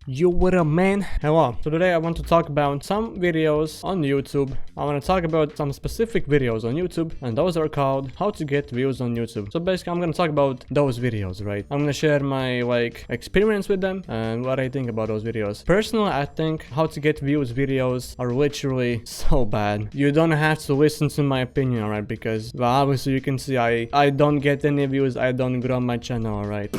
Yo, what up, man? Hello. So today I want to talk about some videos on YouTube. I want to talk about some specific videos on YouTube, and those are called how to get views on YouTube. So basically I'm gonna talk about those videos, right? I'm gonna share my experience with them and what I think about those videos. Personally, I think how to get views videos are literally so bad. You don't have to listen to my opinion, alright? Because well, obviously you can see I don't get any views, I don't grow my channel, alright?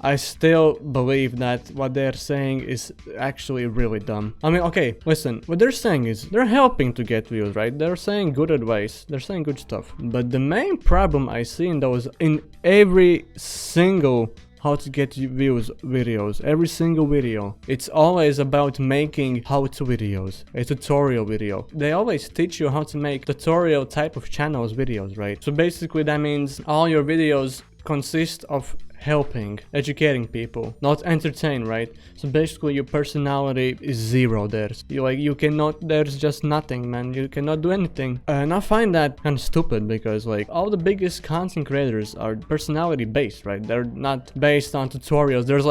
I still believe that what they're saying is actually really dumb. I mean, okay, listen, what they're saying is they're helping to get views, right? They're saying good advice, they're saying good stuff. But the main problem I see in those, in every single how to get views videos, every single video, it's always about making how-to videos, a tutorial video. They always teach you how to make tutorial type of channels videos, right? So basically that means all your videos consist of helping, educating people, not entertain, right? So basically your personality is zero there. You cannot, there's just nothing, man. You cannot do anything. And I find that kind of stupid because all the biggest content creators are personality based, right? They're not based on tutorials. There's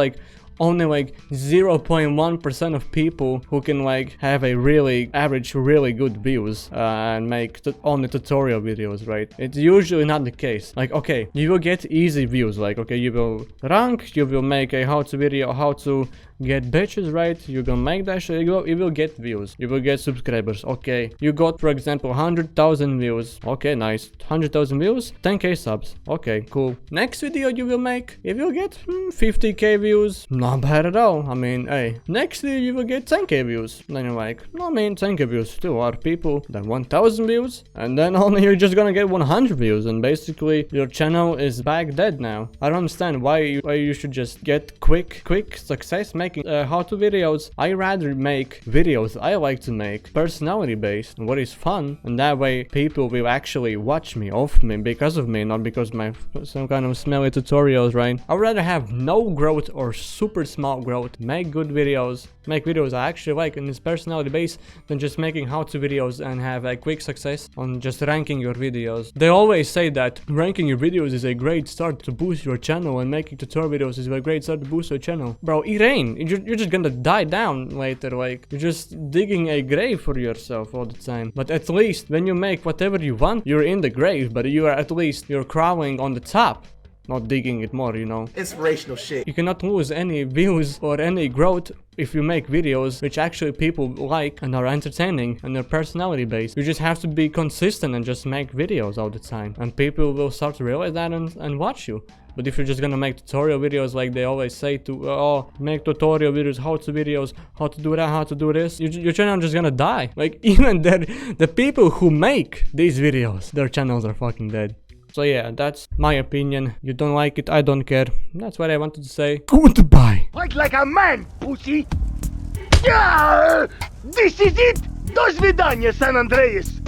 only 0.1% of people who can have a really average, really good views and make only tutorial videos, right? It's usually not the case. Okay, you will get easy views, okay, you will rank, you will make a how-to video, how to get bitches, right? You gonna make that shit, you will get views, you will get subscribers. Okay, you got, for example, 100,000 views. Okay, nice. 100,000 views, 10k subs. Okay, cool. Next video you will make, you will get 50k views. Not bad at all. I mean, hey, next video you will get 10k views. Then you're like, no, I mean, 10k views still are people. Then 1000 views, and then only you're just gonna get 100 views, and basically your channel is back dead now. I don't understand why you should just get quick success making how-to videos. I rather make videos I like to make personality based, what is fun, and that way people will actually watch me, off me, because of me, not because my some kind of smelly tutorials, right? I would rather have no growth or super small growth, make good videos, make videos I actually like and it's personality based, than just making how-to videos and have a quick success on just ranking your videos. They always say that ranking your videos is a great start to boost your channel and making tutorial videos is a great start to boost your channel. Bro, it ain't. You're just gonna die down later, you're just digging a grave for yourself all the time. But at least when you make whatever you want, you're in the grave, but you're crawling on the top, not digging it more, you know. Inspirational shit. You cannot lose any views or any growth if you make videos which actually people like and are entertaining and are personality based. You just have to be consistent and just make videos all the time, and people will start to realize that and watch you. But if you're just gonna make tutorial videos like they always say to, make tutorial videos, how-to videos, how to do that, how to do this, your channel is just gonna die. Even the people who make these videos, their channels are fucking dead. So yeah, that's my opinion. You don't like it, I don't care. That's what I wanted to say. Goodbye. Fight like a man, pussy! Yeah! This is it! До свидания, San Andreas!